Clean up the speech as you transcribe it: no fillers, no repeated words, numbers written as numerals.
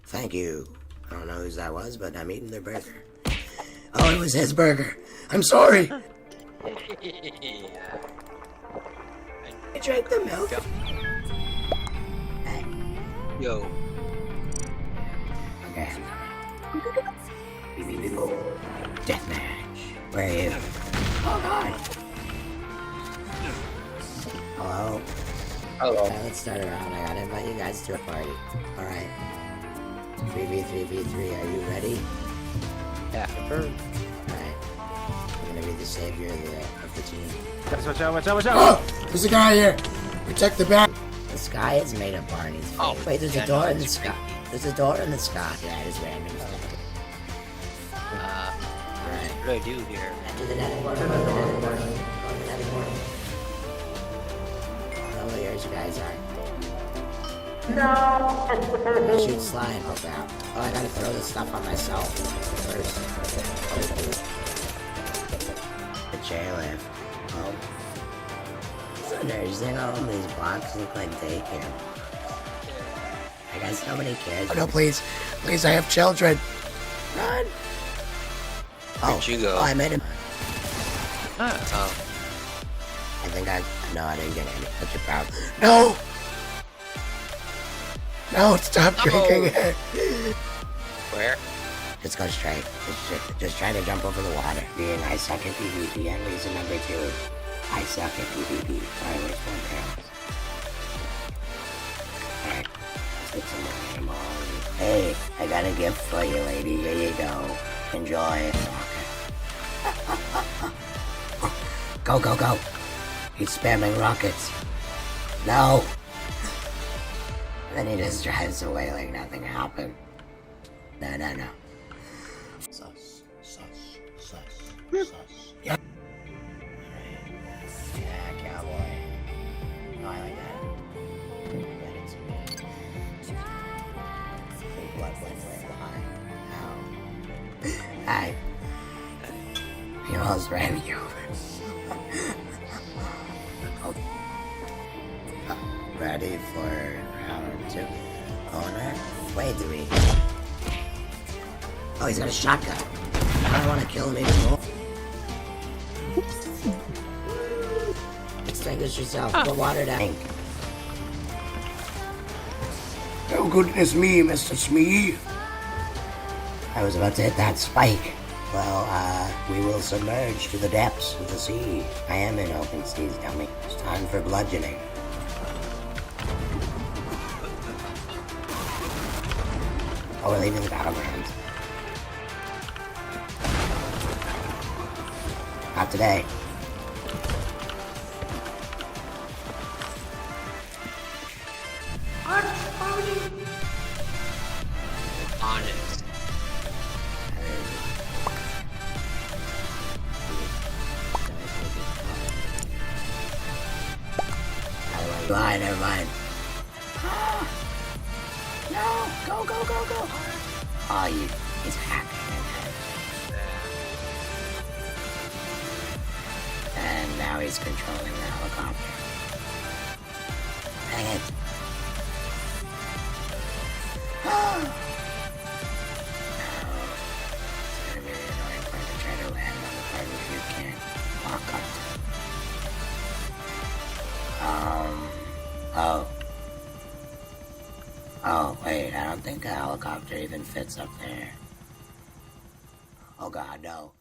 Thank you. I don't know whose that was, but I'm eating their burger. Oh, it was his burger. I'm sorry. I drank the milk. Hey. Yo. Okay. Deathmatch. Where are you? Oh god. Hello? Hello. Okay, let's start around. I gotta invite you guys to a party. Alright. 3v3v3, are you ready? Yeah. Alright. I'm gonna be the savior of the team. Watch out, watch out, watch out! Oh! There's a guy here! Protect the back! The sky is made of Barney's face. Oh, wait, there's yeah, a door no, in the it's sky. There's a door in the sky. Yeah, it is random stuff. Alright. What do I do here? Enter the nether portal. Go to the nether portal. Go to the nether portal. I don't know where yours guys are. No! Shoot slime. Oh, crap. Oh, I gotta throw this stuff on myself first. The chairlift. Oh. So interesting. All these blocks look like daycare. I guess nobody cares. Oh, no, please. Please, I have children. Run! Where'd you go? Oh, I made him. Oh. I think no, I didn't get any. That's your problem. No! No, stop drinking it. Where? Just go straight. Just try to jump over the water. Being I suck at PvP and reason number 2. I suck at PvP. Alright, where's one parents? Alright. Let's get some more animals. Hey, I got a gift for you, lady. Here you go. Enjoy. Go, go, go. He's spamming rockets. No. Then he just drives away like nothing happened. No, no, no. Sus. Yeah. Yeah, cowboy. No, I like that. That is me. Big blood went way behind. Ow. Hi. He almost ran me over. Ready for round 2. Owner? Wait, do we? Oh, he's got a shotgun. I don't want to kill him even more. Extinguish yourself. Put water down. Oh, goodness me, Mr. Smee. I was about to hit that spike. Well, we will submerge to the depths of the sea. I am in open seas, dummy. It's time for bludgeoning. Oh, we're leaving the battlegrounds. Not today. Honest. Lie, never mind. No! Go, go, go, go! Oh, he's hacking. And now he's controlling the helicopter. Dang it. No. It's gonna be really annoying for him to try to land on the part where you can't walk up to. Oh, wait, I don't think a helicopter even fits up there. Oh god, no.